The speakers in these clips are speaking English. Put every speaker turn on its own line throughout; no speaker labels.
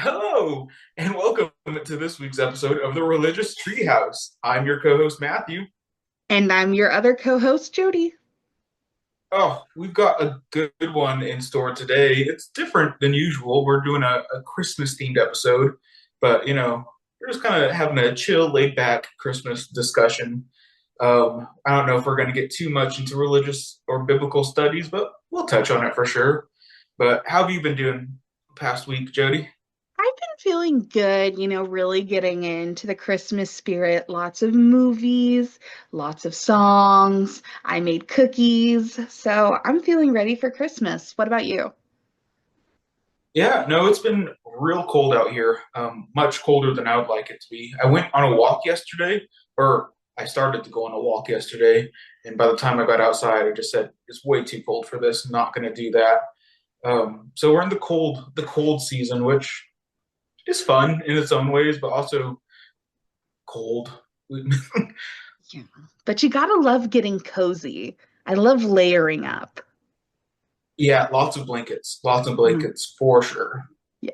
Hello, and welcome to this week's episode of the Religious Treehouse. I'm your co-host Matthew.
And I'm your other co-host, Jody.
Oh, we've got a good one in store today. It's different than usual. We're doing a Christmas themed episode, but we're just kind of having a chill, laid back Christmas discussion. I don't know if we're going to get too much into religious or biblical studies, but we'll touch on it for sure. But how have you been doing past week, Jody?
I've been feeling good, really getting into the Christmas spirit. Lots of movies, lots of songs. I made cookies, so I'm feeling ready for Christmas. What about you?
Yeah, no, it's been real cold out here, much colder than I would like it to be. I went on a walk yesterday, or I started to go on a walk yesterday, and by the time I got outside, I just said it's way too cold for this. Not going to do that. So we're in the cold season, which is fun in its own ways, but also cold.
Yeah. But you gotta love getting cozy. I love layering up.
Yeah, lots of
Mm,
blankets for sure.
yeah.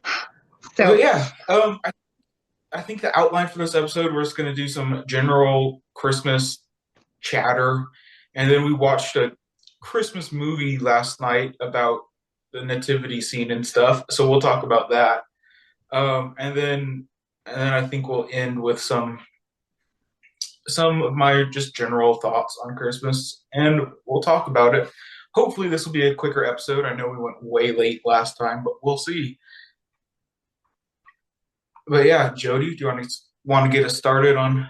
But
So,
yeah, I think the outline for this episode, we're just going to do some general Christmas chatter. And then we watched a Christmas movie last night about the nativity scene and stuff. So we'll talk about that. And then I think we'll end with some of my just general thoughts on Christmas, and we'll talk about it. Hopefully, this will be a quicker episode. I know we went way late last time, but we'll see. But yeah, Jody, do you want to get us started on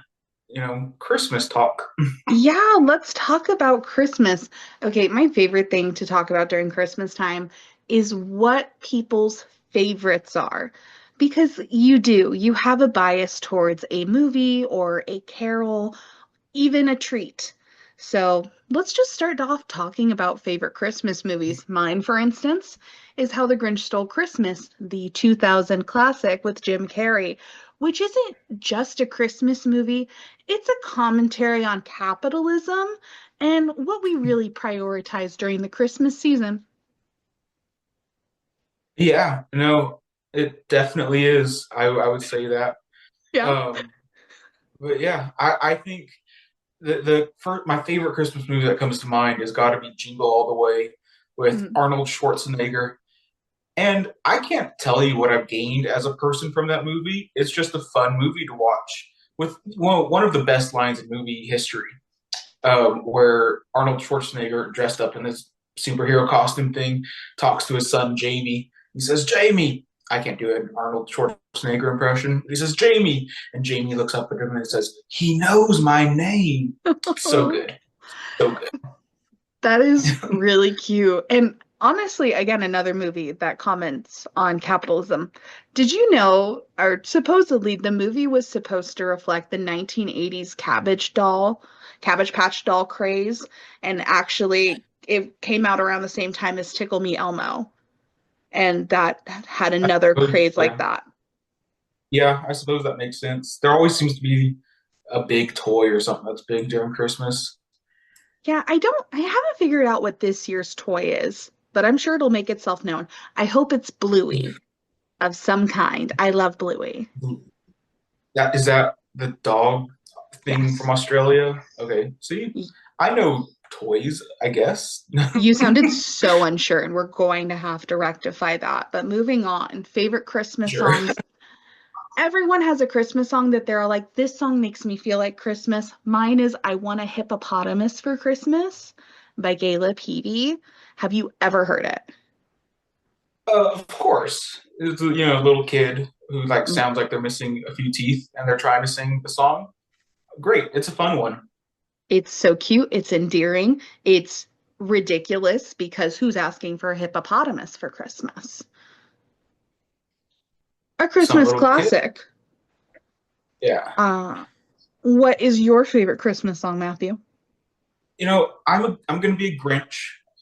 Christmas talk?
yeah, let's talk about Christmas. Okay, my favorite thing to talk about during Christmas time is what people's favorites are. Because you have a bias towards a movie or a carol, even a treat. So let's just start off talking about favorite Christmas movies. Mine, for instance, is How the Grinch Stole Christmas, the 2000 classic with Jim Carrey, which isn't just a Christmas movie, it's a commentary on capitalism and what we really prioritize during the Christmas season.
Yeah, no, it definitely is. I would say that.
Yeah.
Um, but yeah, I think my favorite Christmas movie that comes to mind has got to be Jingle All the Way with
Mhm.
Arnold Schwarzenegger. And I can't tell you what I've gained as a person from that movie. It's just a fun movie to watch with one of the best lines in movie history, where Arnold Schwarzenegger, dressed up in this superhero costume thing, talks to his son Jamie. He says, "Jamie." I can't do an Arnold Schwarzenegger impression. He says, "Jamie," and Jamie looks up at him and says, "He knows my name." So good, so good.
That is really cute. And honestly, again, another movie that comments on capitalism. Did you know, or supposedly, the movie was supposed to reflect the 1980s Cabbage Patch doll craze, and actually, it came out around the same time as Tickle Me Elmo, and that had another craze like
Yeah,
that.
yeah. I suppose that makes sense. There always seems to be a big toy or something that's big during Christmas.
Yeah, I haven't figured out what this year's toy is, but I'm sure it'll make itself known. I hope it's Bluey of some kind. I love Bluey.
That the dog thing from
Yes.
Australia? Okay. See,
Y-
I know toys, I guess.
You sounded so unsure, and we're going to have to rectify that. But moving on, favorite Christmas
Sure.
songs. Everyone has a Christmas song that they're like, this song makes me feel like Christmas. Mine is I Want a Hippopotamus for Christmas by Gayla Peavy. Have you ever heard it?
Of course. It's a little kid who like sounds like they're missing a few teeth and they're trying to sing the song. Great. It's a fun one.
It's so cute. It's endearing. It's ridiculous because who's asking for a hippopotamus for Christmas? A
Some
Christmas
little kid.
classic.
Yeah.
Uh, what is your favorite Christmas song, Matthew?
I'm gonna be a Grinch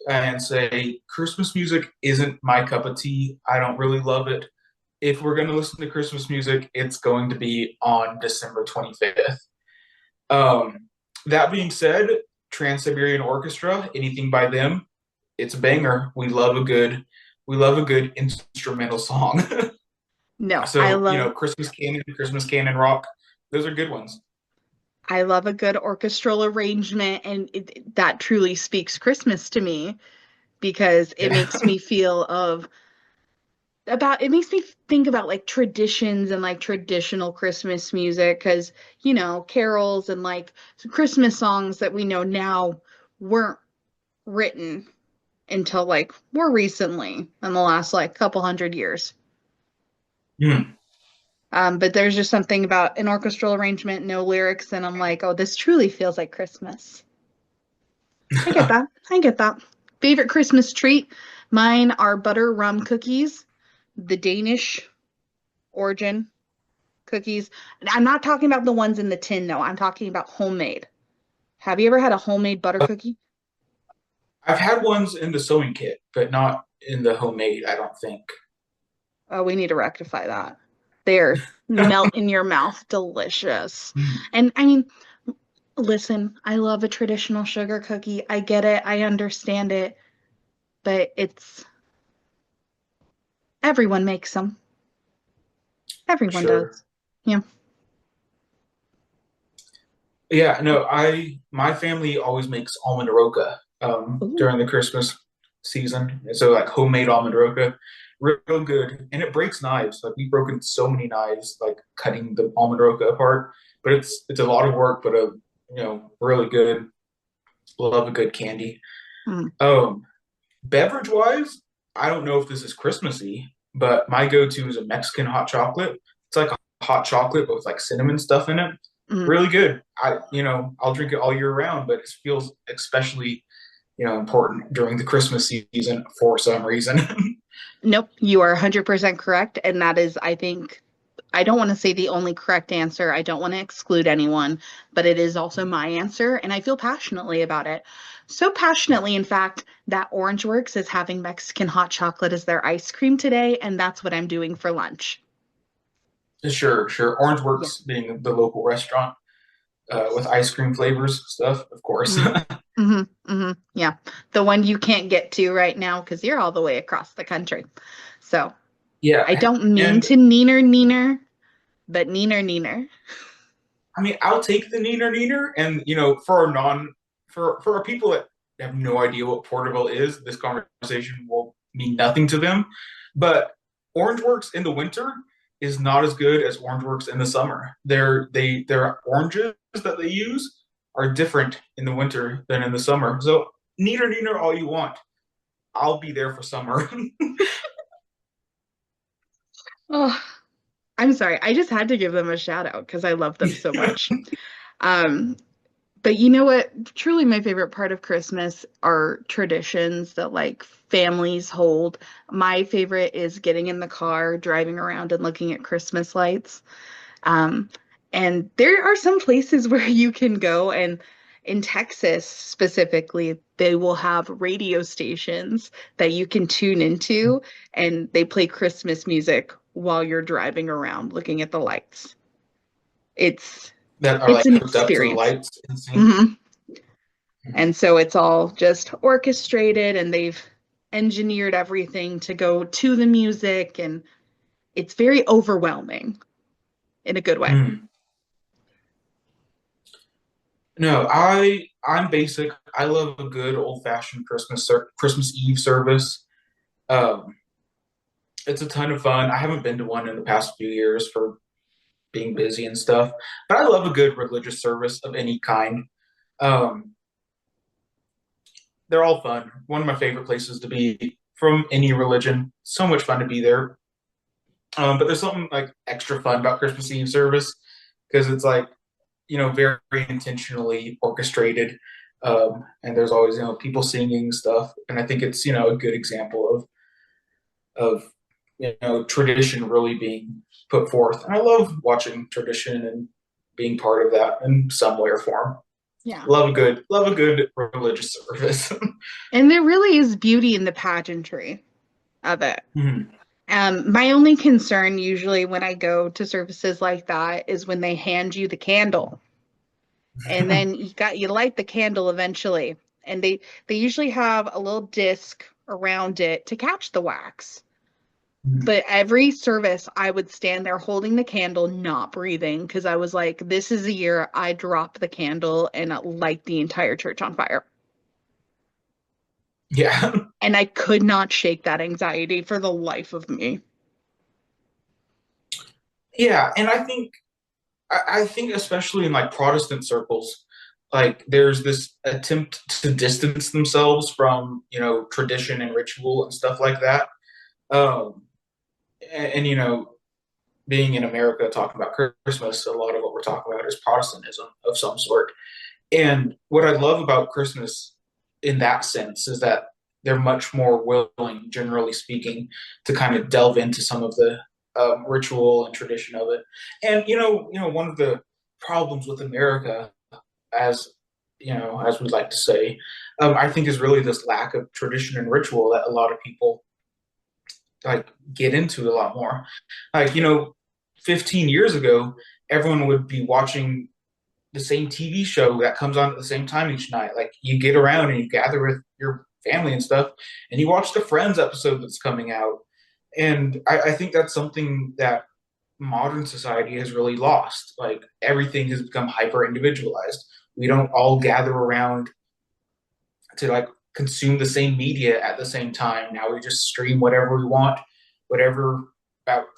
and say Christmas music isn't my cup of tea. I don't really love it. If we're gonna listen to Christmas music, it's going to be on December 25th. Um, that being said, Trans Siberian Orchestra, anything by them, it's a banger. we love a good instrumental song.
No,
So, Christmas canon rock, those are good ones.
I love a good orchestral arrangement, and that truly speaks Christmas to me because it
Yeah.
makes me feel of about it makes me think about like traditions and like traditional Christmas music because carols and like Christmas songs that we know now weren't written until like more recently in the last like couple hundred years.
Hmm.
But there's just something about an orchestral arrangement, no lyrics, and I'm like, oh, this truly feels like Christmas. I get that. I get that. Favorite Christmas treat? Mine are butter rum cookies, the Danish origin cookies. I'm not talking about the ones in the tin, though. I'm talking about homemade. Have you ever had a homemade butter cookie?
I've had ones in the sewing kit, but not in the homemade, I don't think.
Oh, we need to rectify that. They're melt in your mouth, delicious.
Hmm.
And I mean, listen, I love a traditional sugar cookie. I get it. I understand it. But it's everyone makes them. Everyone
Sure.
does. Yeah.
Yeah, no, my family always makes almond roca
Ooh.
during the Christmas season. So like homemade almond roca, real good, and it breaks knives. Like we've broken so many knives, like cutting the almond roca apart. But it's a lot of work, but really good. Love a good candy.
Mm.
Um, Beverage wise, I don't know if this is Christmassy, but my go-to is a Mexican hot chocolate. It's like a hot chocolate but with like cinnamon stuff in it.
Mm.
Really good. I'll drink it all year round, but it feels especially, important during the Christmas season for some reason.
Nope, you are 100% correct. And that is, I think, I don't want to say the only correct answer. I don't want to exclude anyone, but it is also my answer. And I feel passionately about it. So passionately, in fact, that Orangeworks is having Mexican hot chocolate as their ice cream today. And that's what I'm doing for lunch.
Sure, sure. Orange
Yeah.
Works being the local restaurant with ice cream flavors stuff, of course.
Mm. Hmm. Hmm. Yeah. The one you can't get to right now because you're all the way across the country. So I
Yeah,
don't mean
and
to neener, but neener.
I mean, I'll take the neener neener, and for our non for our people that have no idea what Porterville is, this conversation will mean nothing to them. But Orange Works in the winter is not as good as Orange Works in the summer. Their oranges that they use are different in the winter than in the summer. So neener neener all you want. I'll be there for summer.
Oh, I'm sorry. I just had to give them a shout out because I love them so much. Um, but you know what? Truly, my favorite part of Christmas are traditions that like families hold. My favorite is getting in the car, driving around, and looking at Christmas lights. Um, and there are some places where you can go, and in Texas specifically, they will have radio stations that you can tune into, and they play Christmas music while you're driving around looking at the lights. It's
That are
it's
like
an
hooked up to the
experience.
lights in sync.
Hmm. And so it's all just orchestrated, and they've engineered everything to go to the music, and it's very overwhelming in a good way.
Mm. No, I'm basic. I love a good old fashioned Christmas Eve service. Um, it's a ton of fun. I haven't been to one in the past few years for being busy and stuff, but I love a good religious service of any kind. Um, they're all fun. One of my favorite places to be from any religion. So much fun to be there. But there's something like extra fun about Christmas Eve service because it's like very intentionally orchestrated. And there's always, people singing stuff. And I think it's, a good example of tradition really being put forth. And I love watching tradition and being part of that in some way or form.
Yeah.
Love a good religious service.
And there really is beauty in the pageantry of it.
Mhm.
My only concern usually when I go to services like that is when they hand you the candle and then you light the candle eventually. And they usually have a little disc around it to catch the wax. But every service, I would stand there holding the candle, not breathing, because I was like, this is a year I drop the candle and light the entire church on fire.
Yeah.
And I could not shake that anxiety for the life of me.
Yeah, and I think especially in like Protestant circles, like there's this attempt to distance themselves from, tradition and ritual and stuff like that. Um, and being in America talking about Christmas, a lot of what we're talking about is Protestantism of some sort. And what I love about Christmas in that sense is that they're much more willing, generally speaking, to kind of delve into some of the ritual and tradition of it. And one of the problems with America, as as we like to say, I think is really this lack of tradition and ritual that a lot of people like get into a lot more. Like 15 years ago, everyone would be watching the same TV show that comes on at the same time each night. Like you get around and you gather with your family and stuff, and you watch the Friends episode that's coming out. And I think that's something that modern society has really lost. Like everything has become hyper individualized. We don't all gather around to like consume the same media at the same time. Now we just stream whatever we want, whatever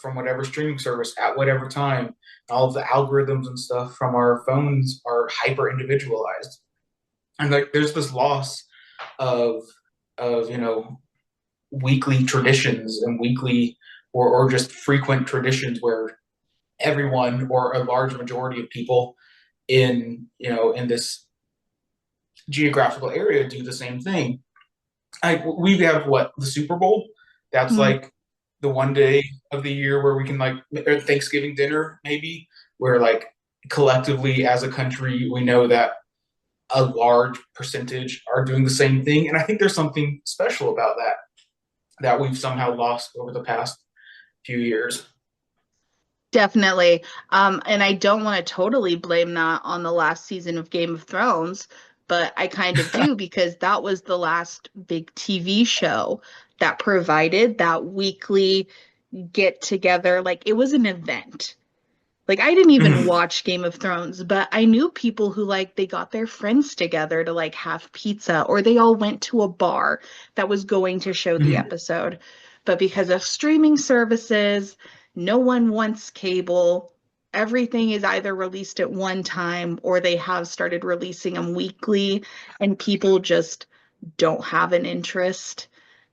from whatever streaming service at whatever time. All of the algorithms and stuff from our phones are hyper individualized, and like there's this loss of weekly traditions and weekly or just frequent traditions where everyone or a large majority of people in this geographical area do the same thing. We have what, the Super Bowl? That's
Mm.
like the one day of the year where we can like or Thanksgiving dinner maybe, where like collectively as a country we know that a large percentage are doing the same thing, and I think there's something special about that we've somehow lost over the past few years.
Definitely. And I don't want to totally blame that on the last season of Game of Thrones, but I kind of do because that was the last big TV show that provided that weekly get together. Like it was an event. Like I didn't even
Mhm.
watch Game of Thrones, but I knew people who like they got their friends together to like have pizza or they all went to a bar that was going to show the
Mhm.
episode. But because of streaming services, no one wants cable. Everything is either released at one time or they have started releasing them weekly, and people just don't have an interest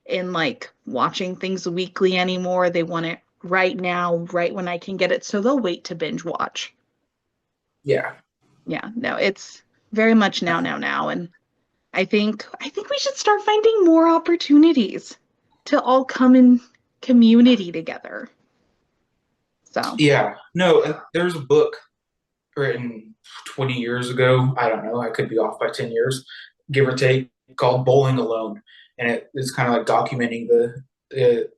in like watching things weekly anymore. They want it right now, right when I can get it. So they'll wait to binge watch.
Yeah.
Yeah, no, it's very much now. And I think we should start finding more opportunities to all come in community together. So,
Yeah. No, there's a book written 20 years ago. I don't know. I could be off by 10 years, give or take, called Bowling Alone. And it's kind of like documenting the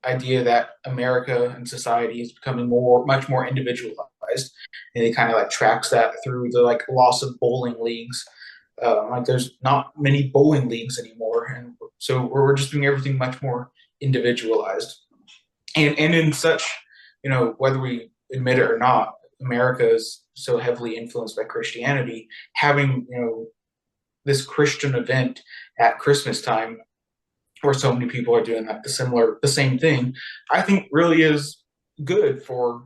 idea that America and society is becoming much more individualized. And it kind of like tracks that through the like loss of bowling leagues. Like there's not many bowling leagues anymore. And so we're just doing everything much more individualized. And in such, whether we admit it or not, America is so heavily influenced by Christianity. Having this Christian event at Christmas time, where so many people are doing like the same thing, I think really is good for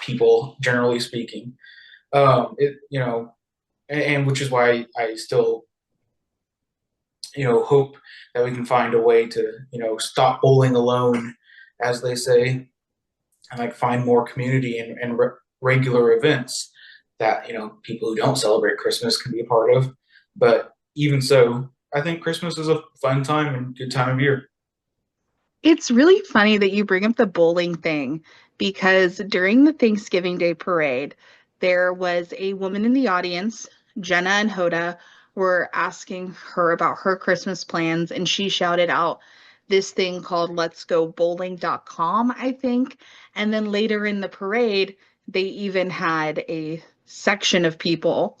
people generally speaking. It and which is why I still hope that we can find a way to stop bowling alone, as they say, and like find more community and regular events that people who don't celebrate Christmas can be a part of. But even so, I think Christmas is a fun time and good time of year.
it's really funny that you bring up the bowling thing because during the Thanksgiving Day parade, there was a woman in the audience, Jenna and Hoda, were asking her about her Christmas plans, and she shouted out this thing called Let's Go Bowling.com, I think. And then later in the parade, they even had a section of people,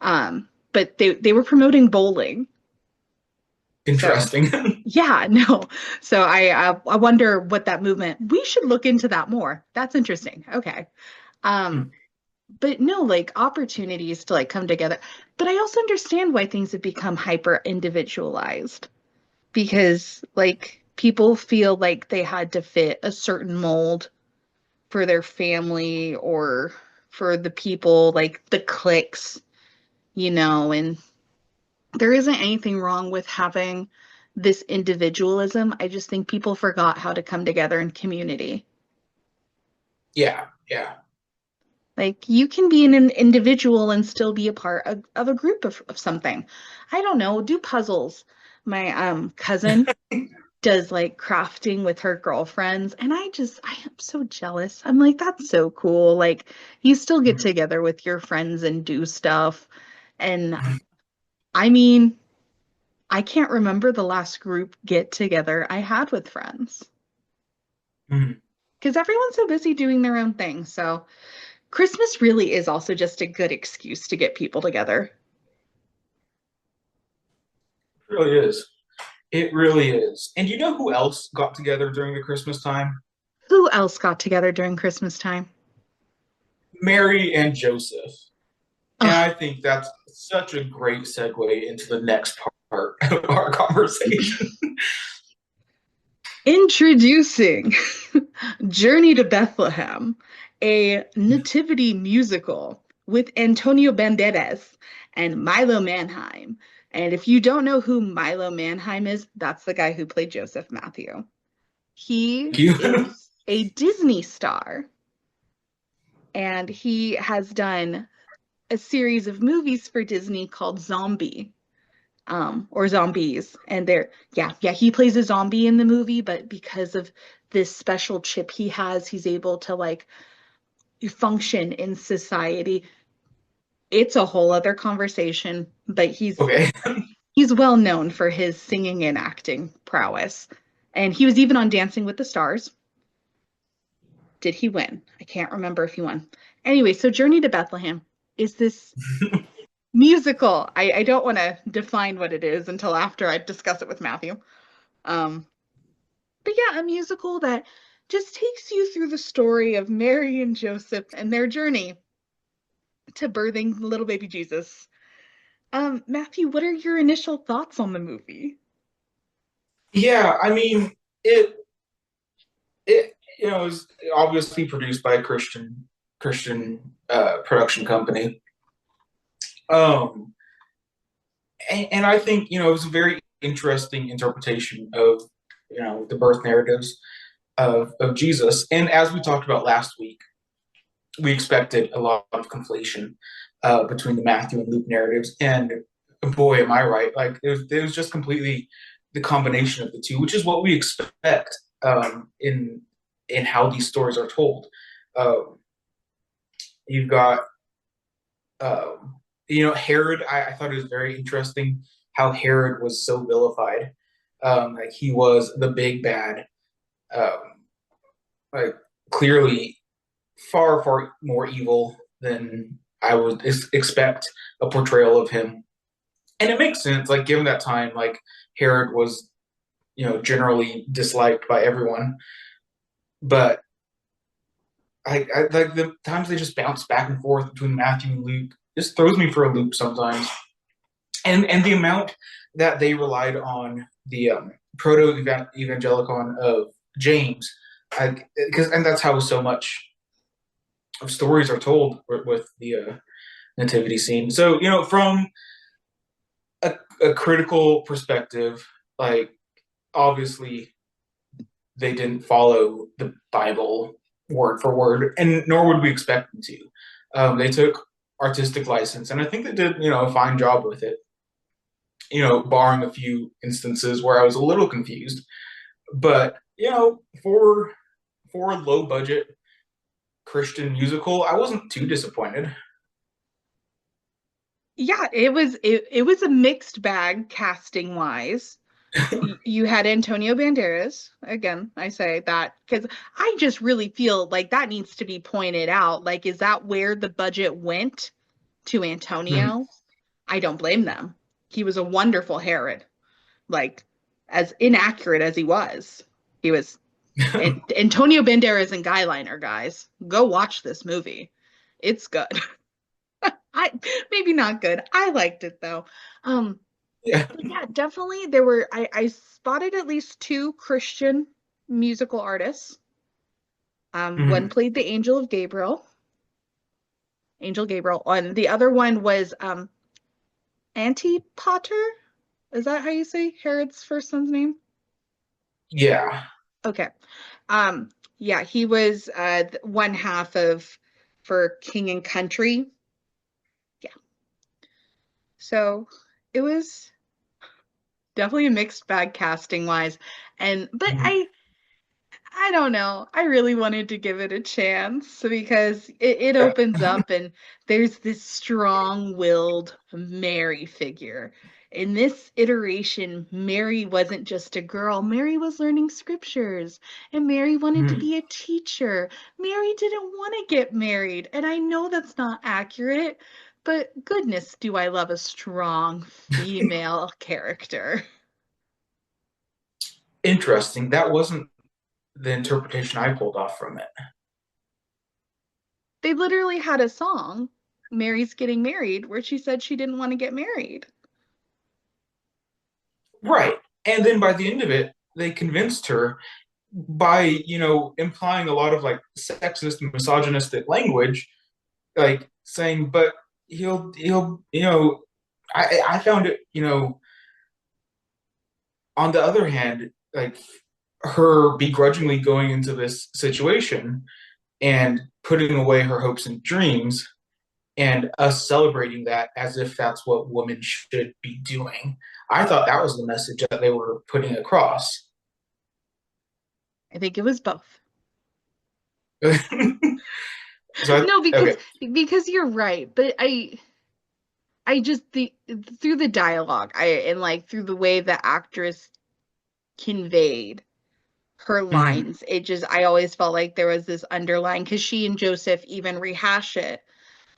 but they were promoting bowling. So
Interesting.
Yeah, no. So I wonder what that movement. We should look into that more. That's interesting. Okay.
Hmm.
Um, but no, like opportunities to like come together. But I also understand why things have become hyper individualized because like people feel like they had to fit a certain mold for their family or for the people, like the cliques, and there isn't anything wrong with having this individualism. I just think people forgot how to come together in community.
Yeah, yeah.
Like you can be an individual and still be a part of a group of something. I don't know, do puzzles. My cousin does like crafting with her girlfriends, and I am so jealous. I'm like, that's so cool. Like you still get together with your friends and do stuff. And I mean, I can't remember the last group get together I had with friends
Mhm.
because everyone's so busy doing their own thing. So Christmas really is also just a good excuse to get people together.
It really is. It really is. And you know who else got together during the Christmas time?
Who else got together during Christmas time?
Mary and Joseph. And
Oh,
I think that's such a great segue into the next part of our conversation.
introducing Journey to Bethlehem, a nativity musical with Antonio Banderas and Milo Manheim. And if you don't know who Milo Manheim is, that's the guy who played Joseph Matthew. He
Thank you.
is a Disney star, and he has done a series of movies for Disney called Zombie, or Zombies. And yeah, he plays a zombie in the movie, but because of this special chip he has, he's able to like function in society. It's a whole other conversation, but
Okay.
he's well known for his singing and acting prowess. And he was even on Dancing with the Stars. Did he win? I can't remember if he won. Anyway, so Journey to Bethlehem is this musical. I don't want to define what it is until after I discuss it with Matthew. Um, but yeah, a musical that just takes you through the story of Mary and Joseph and their journey to birthing little baby Jesus. Matthew, what are your initial thoughts on the movie?
Yeah, I mean, it it is obviously produced by a Christian production company. Um and I think, it was a very interesting interpretation of, the birth narratives of Jesus. And as we talked about last week, we expected a lot of conflation between the Matthew and Luke narratives. And boy, am I right. Like it was just completely the combination of the two, which is what we expect in how these stories are told. Um, you've got Herod. I thought it was very interesting how Herod was so vilified. Like he was the big bad. Um, like clearly far, far more evil than I would expect a portrayal of him. And it makes sense, like given that time, like Herod was, generally disliked by everyone. But I like the times they just bounce back and forth between Matthew and Luke just throws me for a loop sometimes. And the amount that they relied on the proto evangelicon of James, because and that's how so much of stories are told with the nativity scene. So, from a critical perspective, like obviously they didn't follow the Bible word for word, and nor would we expect them to. They took artistic license, and I think they did, a fine job with it. Barring a few instances where I was a little confused, but for a low budget Christian musical, I wasn't too disappointed.
Yeah, it was a mixed bag casting wise. You had Antonio Banderas. Again, I say that because I just really feel like that needs to be pointed out. Like, is that where the budget went to
Hmm.
Antonio? I don't blame them. He was a wonderful Herod. Like, as inaccurate as he was. He was Antonio Banderas and Guyliner, guys. Go watch this movie. It's good. I maybe not good. I liked it though. Um,
Yeah.
but yeah, definitely I spotted at least two Christian musical artists. One
Mhm.
played the Angel Gabriel, and the other one was Antipater. Is that how you say Herod's first son's name?
Yeah.
Okay. Yeah, he was one half of for King and Country. Yeah. So it was definitely a mixed bag casting wise. And but
Mhm.
I don't know. I really wanted to give it a chance because it opens up and there's this strong-willed Mary figure. In this iteration, Mary wasn't just a girl. Mary was learning scriptures and Mary wanted to
Mhm.
be a teacher. Mary didn't want to get married. And I know that's not accurate, but goodness, do I love a strong female character.
Interesting. That wasn't the interpretation I pulled off from it.
They literally had a song, Mary's Getting Married, where she said she didn't want to get married.
Right. And then by the end of it, they convinced her by, implying a lot of like sexist and misogynistic language, like saying, but he'll, I found it, on the other hand, like her begrudgingly going into this situation and putting away her hopes and dreams and us celebrating that as if that's what women should be doing. I thought that was the message that they were putting across.
I think it was both.
So
No,
okay.
because you're right, but I just the through the dialogue, I and like through the way the actress conveyed her
Mhm.
lines, it just I always felt like there was this underlying because she and Joseph even rehash it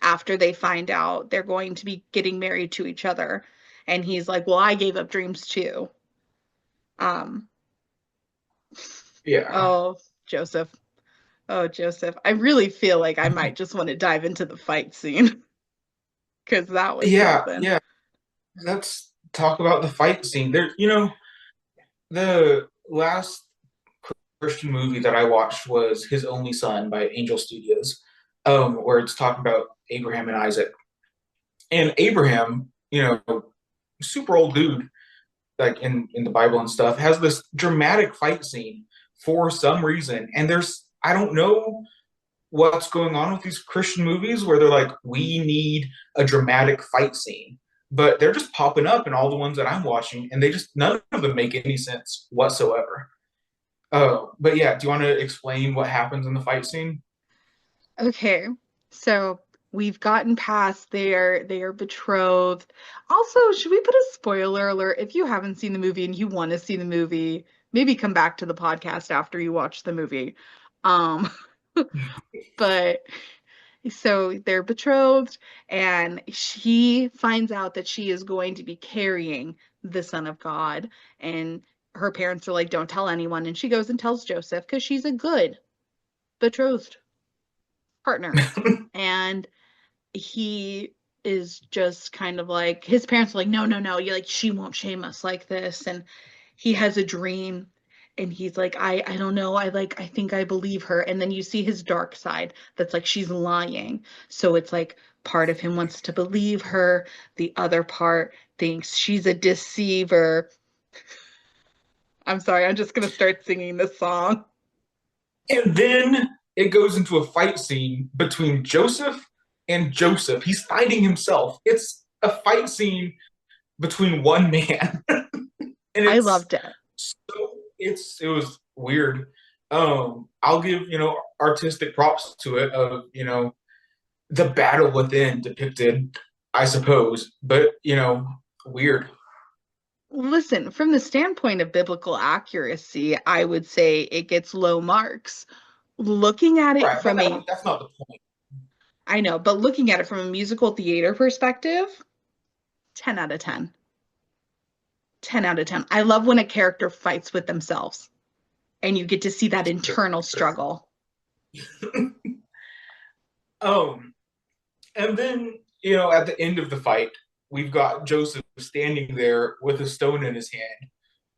after they find out they're going to be getting married to each other. And he's like, well, I gave up dreams too. Um,
Yeah.
oh, Joseph. Oh, Joseph. I really feel like I might just want to dive into the fight scene because that was
Yeah,
something.
yeah. Let's talk about the fight scene. The last Christian movie that I watched was His Only Son by Angel Studios, where it's talking about Abraham and Isaac. And Abraham, super old dude, like in the Bible and stuff, has this dramatic fight scene for some reason. And I don't know what's going on with these Christian movies where they're like, we need a dramatic fight scene. But they're just popping up in all the ones that I'm watching, and none of them make any sense whatsoever. But yeah, do you want to explain what happens in the fight scene?
Okay, so we've gotten past they are betrothed. Also, should we put a spoiler alert if you haven't seen the movie and you want to see the movie, maybe come back to the podcast after you watch the movie. Um, but so they're betrothed, and she finds out that she is going to be carrying the Son of God. And her parents are like, don't tell anyone. And she goes and tells Joseph because she's a good betrothed partner. And he is just kind of like, his parents are like, no, no, no, you're like, she won't shame us like this. And he has a dream and he's like, I don't know, I think I believe her. And then you see his dark side that's like she's lying. So it's like part of him wants to believe her, the other part thinks she's a deceiver. I'm sorry, I'm just gonna start singing this song.
And then it goes into a fight scene between Joseph and Joseph. He's fighting himself. It's a fight scene between one man. And
I loved it.
it was weird. I'll give, artistic props to it of, the battle within depicted, I suppose, but, weird.
Listen, from the standpoint of biblical accuracy, I would say it gets low marks. Looking at it
Right, but
from a,
that's not the point.
I know, but looking at it from a musical theater perspective, 10 out of 10. 10 out of 10. I love when a character fights with themselves and you get to see that
Sure,
internal
sure.
struggle.
Um, and then, at the end of the fight, we've got Joseph standing there with a stone in his hand,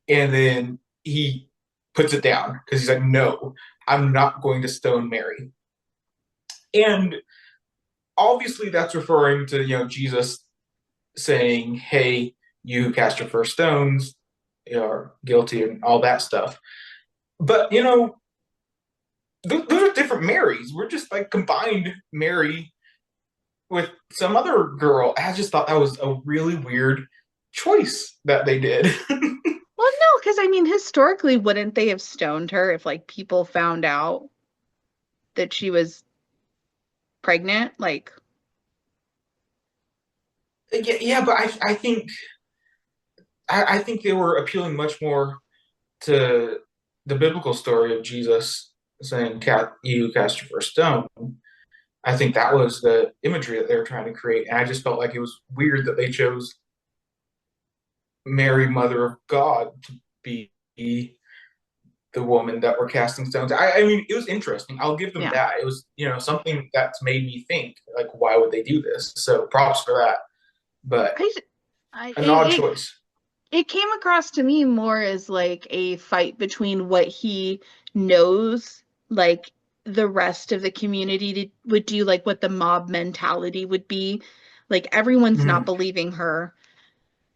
and then he puts it down because he's like, "No, I'm not going to stone Mary." And obviously, that's referring to Jesus saying, "Hey, you who cast your first stones, are guilty," and all that stuff. But those are different Marys. We're just like combined Mary with some other girl. I just thought that was a really weird choice that they did.
Well, no, because I mean, historically, wouldn't they have stoned her if like people found out that she was pregnant? Like,
Yeah, yeah, but I think they were appealing much more to the biblical story of Jesus saying, "Cat, you cast your first stone." I think that was the imagery that they were trying to create, and I just felt like it was weird that they chose Mary, Mother of God, to be the woman that were casting stones. I mean, it was interesting. I'll give them
yeah.
that. It was, something that's made me think, like, why would they do this? So props for that. But
I, I
an odd
it,
choice.
it came across to me more as like a fight between what he knows, like the rest of the community would do, like what the mob mentality would be. Like everyone's not
Mhm.
believing her,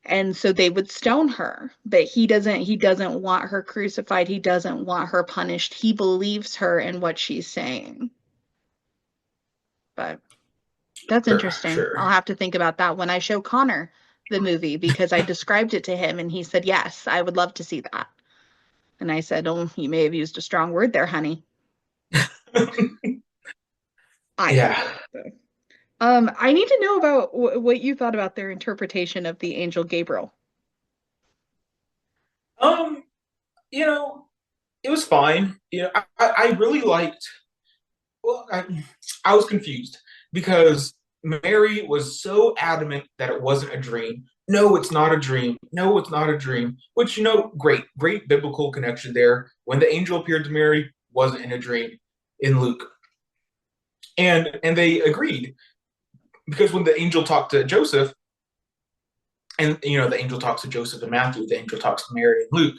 and so they would stone her. But he doesn't want her crucified. He doesn't want her punished. He believes her and what she's saying. But that's
Sure,
interesting. I'll
sure.
have to think about that when I show Connor the movie because I described it to him and he said, "Yes, I would love to see that." And I said, "Oh, you may have used a strong word there, honey." I
Yeah.
think. So. I need to know about what you thought about their interpretation of the angel Gabriel.
Um, you know, it was fine. I really liked. Well, I was confused because Mary was so adamant that it wasn't a dream. No, it's not a dream. No, it's not a dream. Which, great biblical connection there. When the angel appeared to Mary, wasn't in a dream in Luke, and they agreed because when the angel talked to Joseph, and the angel talks to Joseph in Matthew, the angel talks to Mary in Luke.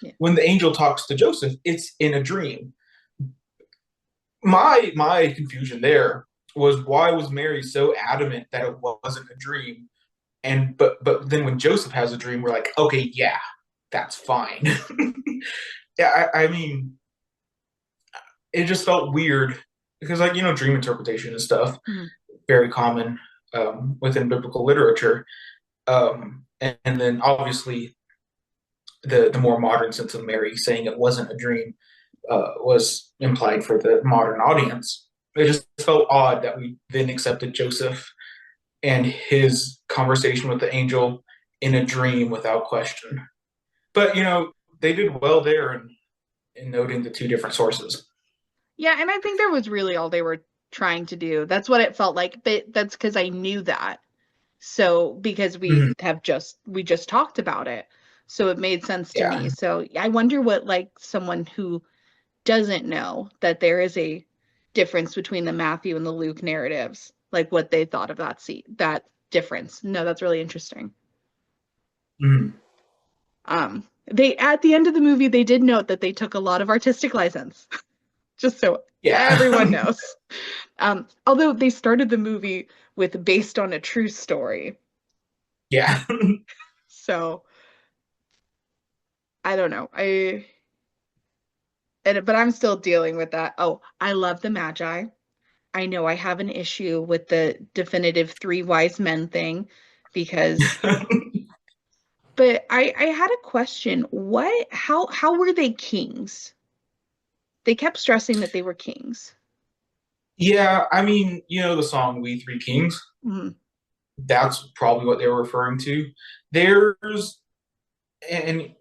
Yeah.
When the angel talks to Joseph, it's in a dream. My confusion there was, why was Mary so adamant that it wasn't a dream? And but then when Joseph has a dream, we're like, okay, yeah, that's fine. Yeah, I mean, it just felt weird because, like, dream interpretation and stuff,
Mhm.
very common within biblical literature. And then obviously the more modern sense of Mary saying it wasn't a dream was implied for the modern audience. It just felt odd that we then accepted Joseph and his conversation with the angel in a dream without question. But they did well there in noting the two different sources.
Yeah, and I think that was really all they were trying to do. That's what it felt like. But that's because I knew that. So because
Mhm.
we just talked about it. So it made sense to
Yeah.
me. So I wonder what like someone who doesn't know that there is a difference between the Matthew and the Luke narratives, like what they thought of that difference. No, that's really interesting.
Mhm.
They at the end of the movie they did note that they took a lot of artistic license, just so
Yeah.
everyone knows. Although they started the movie with based on a true story.
Yeah.
So I don't know. But I'm still dealing with that. Oh, I love the Magi. I know I have an issue with the definitive three wise men thing because but I had a question. How were they kings? They kept stressing that they were kings.
Yeah, I mean, the song "We Three Kings."
Mhm.
That's probably what they were referring to. There's, and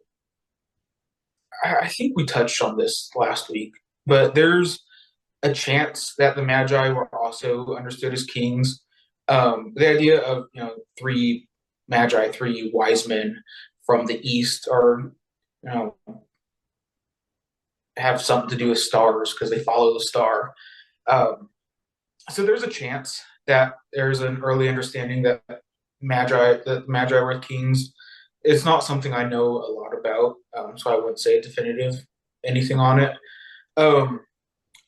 I think we touched on this last week, but there's a chance that the Magi were also understood as kings. The idea of three Magi, three wise men from the east are, you know, have something to do with stars because they follow the star. So there's a chance that there's an early understanding that magi were kings. It's not something I know a lot about, so I wouldn't say a definitive anything on it. Um,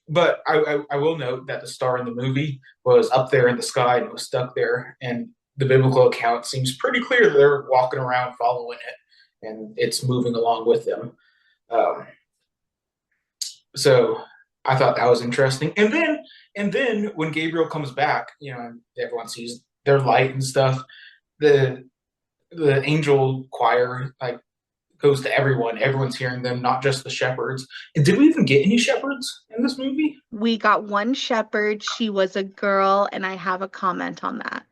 but I will note that the star in the movie was up there in the sky and it was stuck there, and the biblical account seems pretty clear that they're walking around following it, and it's moving along with them. Um, so I thought that was interesting. And then when Gabriel comes back, and everyone sees their light and stuff, the the angel choir like goes to everyone. Everyone's hearing them, not just the shepherds. And did we even get any shepherds in this movie?
We got one shepherd. She was a girl, and I have a comment on that.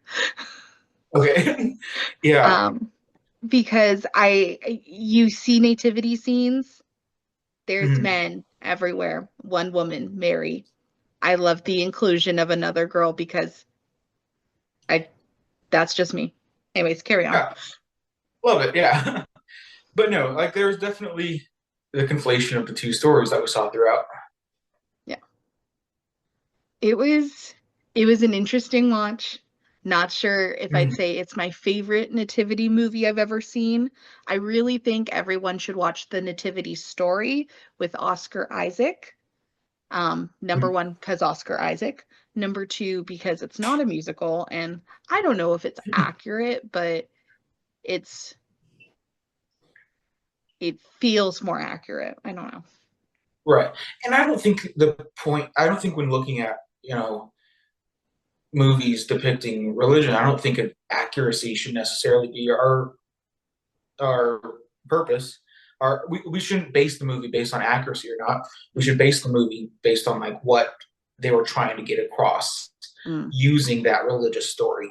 Okay. Yeah.
Um, because you see nativity scenes, there's
Mhm.
men everywhere, one woman, Mary. I love the inclusion of another girl because I that's just me. Anyways, carry on.
Yeah. Love it. Yeah. But no, like there's definitely the conflation of the two stories that we saw throughout.
Yeah. It was it was an interesting watch. Not sure if I'd
Mhm.
say it's my favorite nativity movie I've ever seen. I really think everyone should watch the Nativity Story with Oscar Isaac. Number
Mhm.
one, because Oscar Isaac. Number two, because it's not a musical, and I don't know if it's accurate, but it's it feels more accurate. I don't know.
Right. And I don't think when looking at, movies depicting religion, I don't think accuracy should necessarily be our purpose. We shouldn't base the movie based on accuracy or not. We should base the movie based on like what they were trying to get across
Mm.
using that religious story.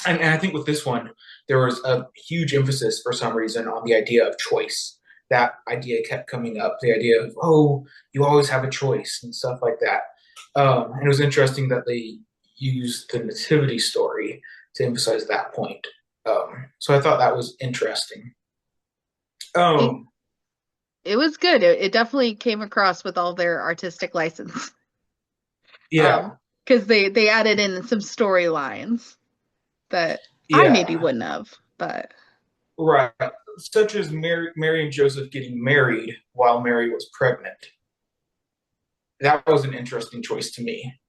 And I think with this one, there was a huge emphasis for some reason on the idea of choice. That idea kept coming up, the idea of, oh, you always have a choice and stuff like that. And it was interesting that they used the nativity story to emphasize that point. So I thought that was interesting.
It
Um,
it was good. It definitely came across with all their artistic license. Um,
yeah,
because they added in some storylines that I maybe
yeah,
wouldn't have, but
right. Such as Mary and Joseph getting married while Mary was pregnant. That was an interesting choice to me.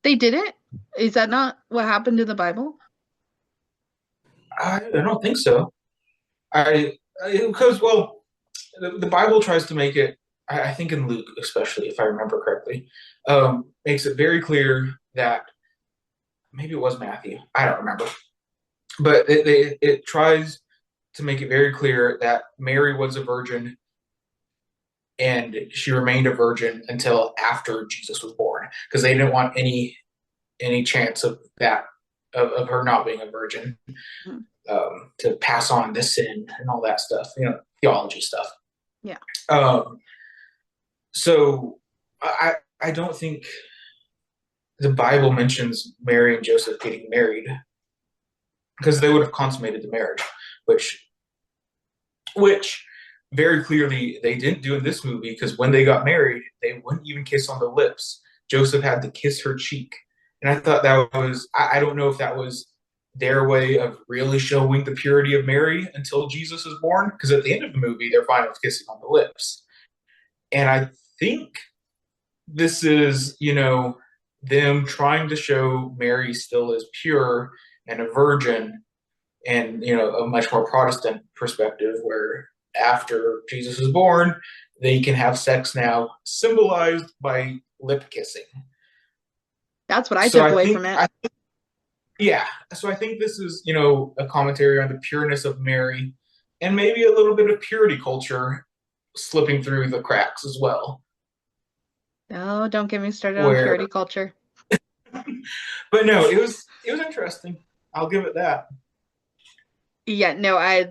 they did it. Is that not what happened in the Bible?
I don't think so. Because the Bible tries to make it. I think in Luke, especially if I remember correctly, makes it very clear that maybe it was Matthew. I don't remember, but it tries to make it very clear that Mary was a virgin and she remained a virgin until after Jesus was born because they didn't want any chance of that of her not being a virgin,
Mm.
to pass on the sin and all that stuff, theology stuff.
Yeah.
Um, so I don't think the Bible mentions Mary and Joseph getting married because they would have consummated the marriage, which which very clearly they didn't do in this movie because when they got married, they wouldn't even kiss on the lips. Joseph had to kiss her cheek. And I thought that was, I don't know if that was their way of really showing the purity of Mary until Jesus is born, because at the end of the movie, they're fine with kissing on the lips. And I think this is, them trying to show Mary still is pure and a virgin, and a much more Protestant perspective where after Jesus is born, they can have sex now, symbolized by lip kissing.
That's what I
So
took
I
away from
think,
it.
yeah. So I think this is, a commentary on the pureness of Mary, and maybe a little bit of purity culture slipping through the cracks as well.
No, don't get me started on
Where,
purity culture.
but no, it was interesting. I'll give it that.
Yeah, no, I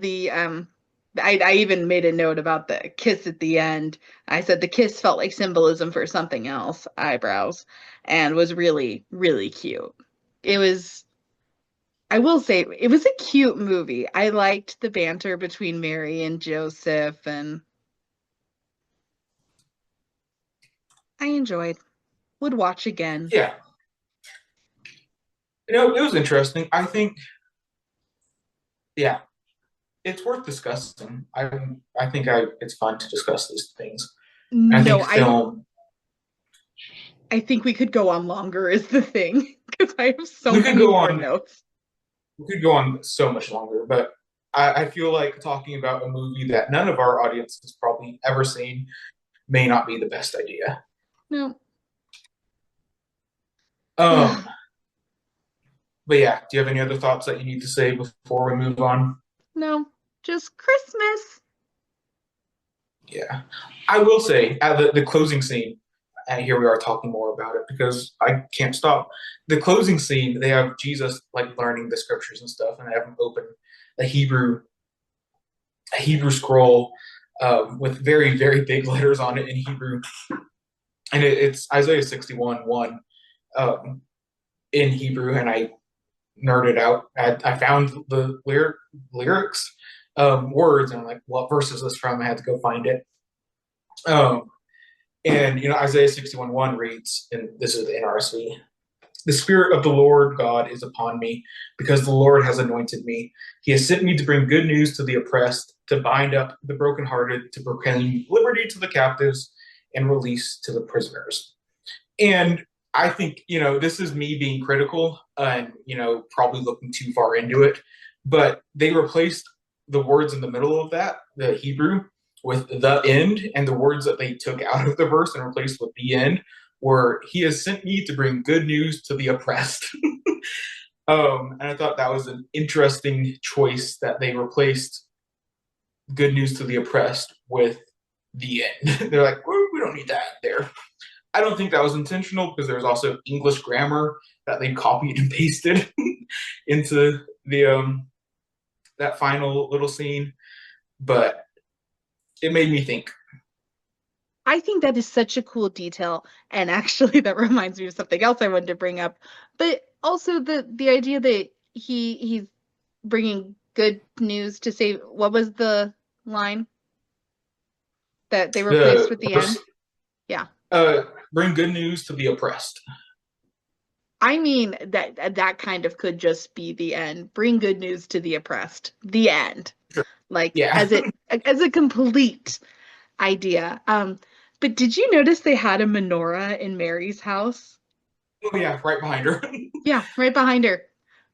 even made a note about the kiss at the end. I said the kiss felt like symbolism for something else, eyebrows, and was really, really cute. It was I will say it was a cute movie. I liked the banter between Mary and Joseph, and I enjoyed. Would watch again.
Yeah, it was interesting. I think, yeah, it's worth discussing. I think it's fun to discuss these things. And I think
No,
film,
I think we could go on longer is the thing because I have so
we could
many
go
more
on,
notes.
we could go on so much longer, but I feel like talking about a movie that none of our audience has probably ever seen may not be the best idea.
No.
Um, but yeah, do you have any other thoughts that you need to say before we move on?
No, just Christmas.
Yeah, I will say at the closing scene, and here we are talking more about it because I can't stop. The closing scene, they have Jesus like learning the scriptures and stuff, and they have him open a Hebrew scroll with very very big letters on it in Hebrew, and it's Isaiah 61:1 um, in Hebrew, and I nerded out. I found the lyrics words, and I'm like, what verse is this from? I had to go find it. Um, and Isaiah 61:1 reads, and this is the NRSV. The Spirit of the Lord God is upon me, because the Lord has anointed me. He has sent me to bring good news to the oppressed, to bind up the brokenhearted, to proclaim liberty to the captives, and release to the prisoners. And I think, this is me being critical and, probably looking too far into it, but they replaced the words in the middle of that, the Hebrew, with the end, and the words that they took out of the verse and replaced with the end were, He has sent me to bring good news to the oppressed. And I thought that was an interesting choice that they replaced good news to the oppressed with the end. They're like, we don't need that there. I don't think that was intentional because there's also English grammar that they copied and pasted into the that final little scene, but it made me think.
I think that is such a cool detail. And actually, that reminds me of something else I wanted to bring up. But also the idea that he's bringing good news to save. What was the line that they replaced
The
with the
verse,
end? Yeah.
bring good news to the oppressed.
I mean that kind of could just be the end. Bring good news to the oppressed. The end.
Sure.
Like
Yeah.
as a complete idea. But did you notice they had a menorah in Mary's house?
Oh yeah, right behind her.
Yeah, right behind her.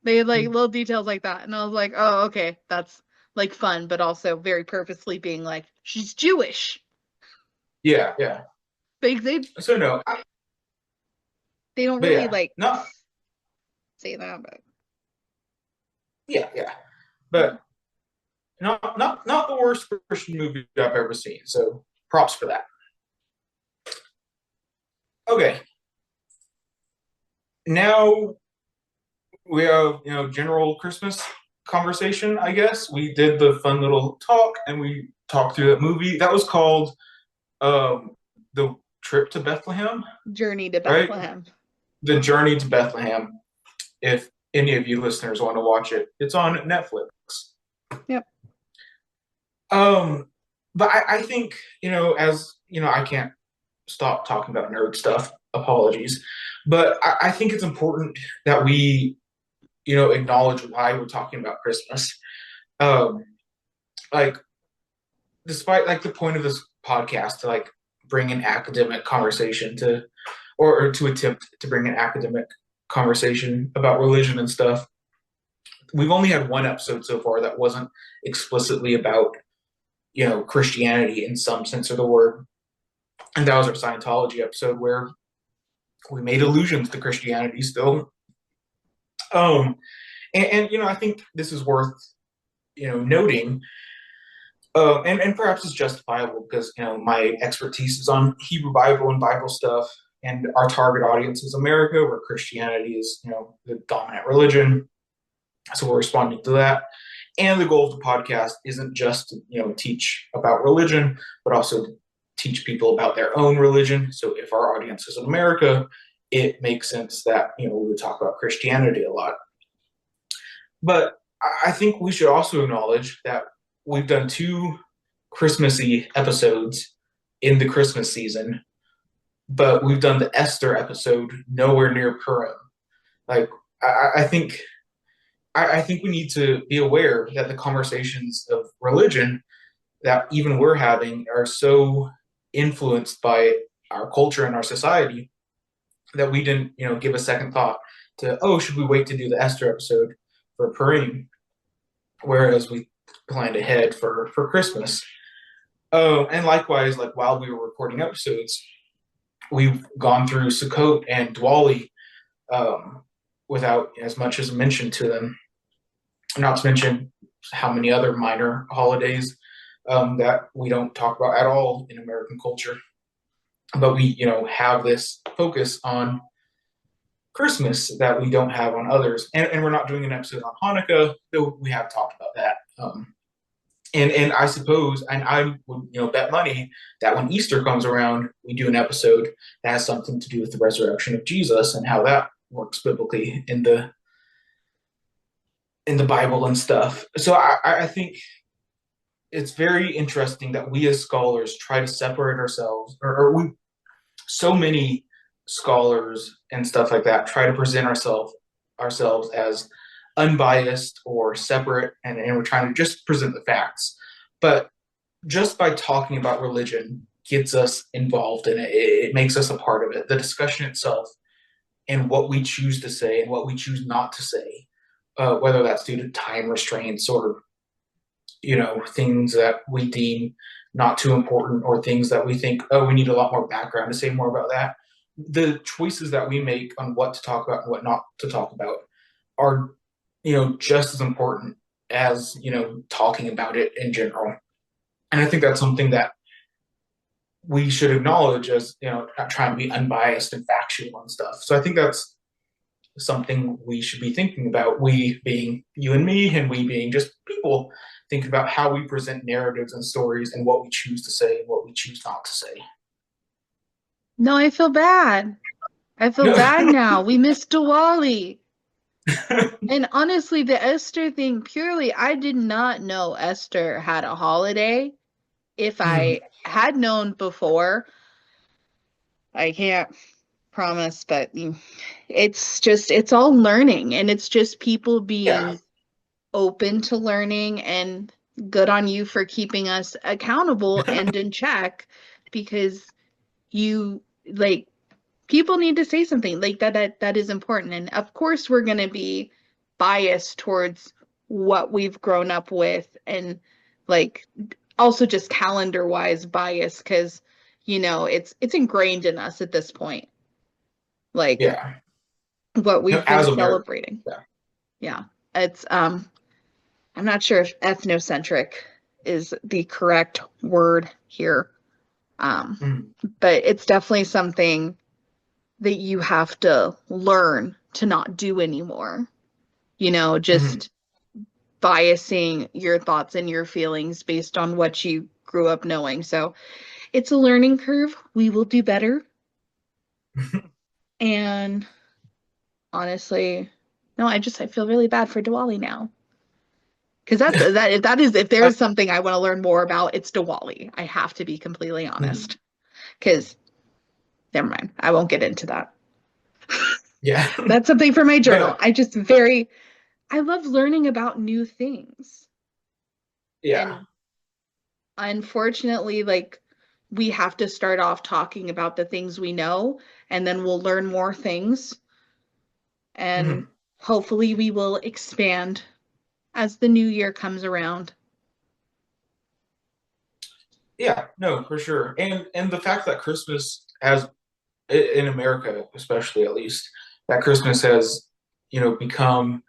They had like little details like that. And I was like, oh, okay, that's like fun, but also very purposely being like, she's Jewish.
Yeah, yeah.
They
So no,
they don't
but
really
yeah,
like
not
say that, but
yeah, yeah, but not the worst Christian movie I've ever seen. So props for that. Okay, now we have general Christmas conversation. I guess we did the fun little talk and we talked through that movie that was called the Trip to Bethlehem,
Journey to
right?
Bethlehem.
The Journey to Bethlehem. If any of you listeners want to watch it, it's on Netflix.
Yep.
But I think as I can't stop talking about nerd stuff. Apologies, but I think it's important that we acknowledge why we're talking about Christmas. Um, like, despite like the point of this podcast to like bring an academic conversation to, or to attempt to bring an academic conversation about religion and stuff, we've only had one episode so far that wasn't explicitly about Christianity in some sense of the word, and that was our Scientology episode where we made allusions to Christianity still. Um, and I think this is worth noting, and perhaps it's justifiable because my expertise is on Hebrew Bible and Bible stuff, and our target audience is America, where Christianity is the dominant religion. So we're responding to that. And the goal of the podcast isn't just to teach about religion, but also to teach people about their own religion. So if our audience is in America, it makes sense that we would talk about Christianity a lot. But I think we should also acknowledge that we've done two Christmassy episodes in the Christmas season, but we've done the Esther episode nowhere near Purim. Like I think I think we need to be aware that the conversations of religion that even we're having are so influenced by our culture and our society that we didn't, give a second thought to, oh, should we wait to do the Esther episode for Purim, whereas we planned ahead for Christmas. Oh, and likewise, like while we were recording episodes, we've gone through Sukkot and Diwali without as much as a mention to them. Not to mention how many other minor holidays that we don't talk about at all in American culture. But we, have this focus on Christmas that we don't have on others. And we're not doing an episode on Hanukkah, though we have talked about that. And I suppose, and I would, bet money that when Easter comes around, we do an episode that has something to do with the resurrection of Jesus and how that works biblically in the Bible and stuff. So I think it's very interesting that we as scholars try to separate ourselves, or we so many scholars and stuff like that try to present ourselves as unbiased or separate, and we're trying to just present the facts. But just by talking about religion gets us involved in it. It makes us a part of it. The discussion itself and what we choose to say and what we choose not to say, whether that's due to time restraints or things that we deem not too important or things that we think, oh, we need a lot more background to say more about that. The choices that we make on what to talk about and what not to talk about are, just as important as, talking about it in general. And I think that's something that we should acknowledge as, trying to be unbiased and factual and stuff. So I think that's something we should be thinking about. We being you and me, and we being just people, think about how we present narratives and stories and what we choose to say and what we choose not to say.
No, I feel bad. I feel
No.
bad now. We missed Diwali. And honestly, the Esther thing, purely, I did not know Esther had a holiday. If I had known before, I can't promise, but it's all learning, and it's just people
Yeah.
being open to learning, and good on you for keeping us accountable and in check, because you like people need to say something like that is important. And of course we're going to be biased towards what we've grown up with, and like also just calendar wise bias, because it's ingrained in us at this point, like
Yeah.
what we've been
As America.
celebrating.
Yeah.
Yeah, it's I'm not sure if ethnocentric is the correct word here, um
Mhm.
but it's definitely something that you have to learn to not do anymore.
Mhm.
Just biasing your thoughts and your feelings based on what you grew up knowing. So it's a learning curve. We will do better. And honestly, no, I feel really bad for Diwali now. Because if there is something I want to learn more about, it's Diwali. I have to be completely honest. Because never mind, I won't get into that.
Yeah.
That's something for my journal.
But
I love learning about new things.
yeah.
And unfortunately, like we have to start off talking about the things we know, and then we'll learn more things. And
Mhm.
hopefully we will expand as the new year comes around.
Yeah, no, for sure. And the fact that Christmas has in America, especially at least, that Christmas has, become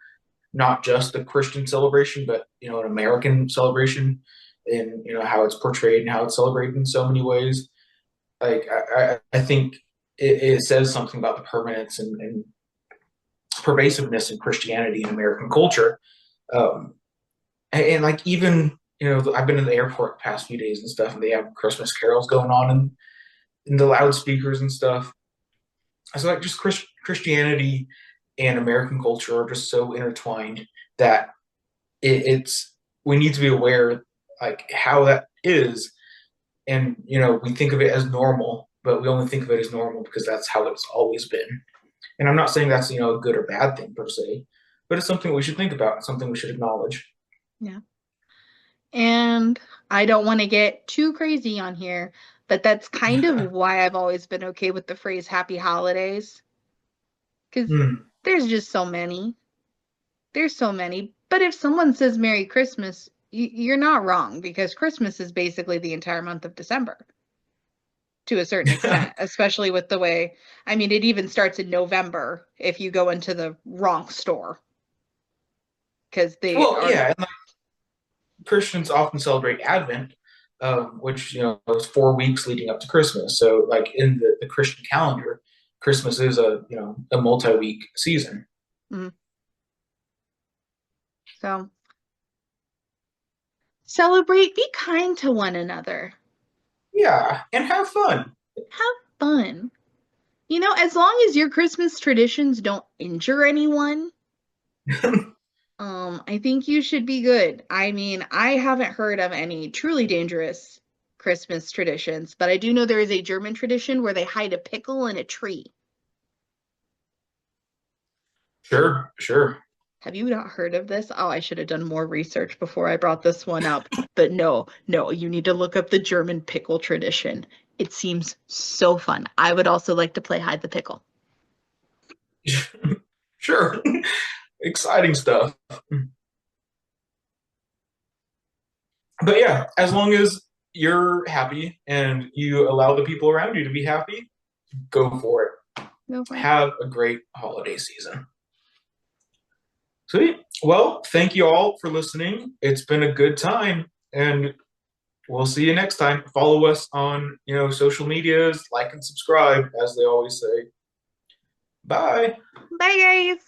not just a Christian celebration, but an American celebration, and how it's portrayed and how it's celebrated in so many ways. Like I think it says something about the permanence and pervasiveness in Christianity and American culture. Um, and like even I've been in the airport the past few days and stuff, and they have Christmas carols going on in the loudspeakers and stuff. So like just Christianity and American culture are just so intertwined that it's we need to be aware like how that is, and we think of it as normal, but we only think of it as normal because that's how it's always been. And I'm not saying that's a good or bad thing per se, but it's something we should think about, something we should acknowledge.
Yeah. And I don't want to get too crazy on here, but that's kind of why I've always been okay with the phrase happy holidays, because
Hmm.
there's just so many. There's so many. But if someone says Merry Christmas, you're not wrong because Christmas is basically the entire month of December to a certain extent, especially with the way, I mean, it even starts in November if you go into the wrong store because they
Well,
are,
yeah, and like Christians often celebrate Advent, which is 4 weeks leading up to Christmas. So, like in the Christian calendar, Christmas is a multi-week season.
mm, so celebrate, be kind to one another,
Yeah, and have fun.
have fun. As long as your Christmas traditions don't injure anyone, I think you should be good. I mean, I haven't heard of any truly dangerous Christmas traditions, but I do know there is a German tradition where they hide a pickle in a tree.
Sure, sure.
Have you not heard of this? Oh, I should have done more research before I brought this one up. But no, no, you need to look up the German pickle tradition. It seems so fun. I would also like to play hide the pickle.
Sure. Exciting stuff. But yeah, as long as you're happy and you allow the people around you to be happy, go for it.
Go for it.
Have a great holiday season. Sweet. Well, thank you all for listening. It's been a good time, and we'll see you next time. Follow us on, social medias, like and subscribe, as they always say. Bye.
Bye, guys.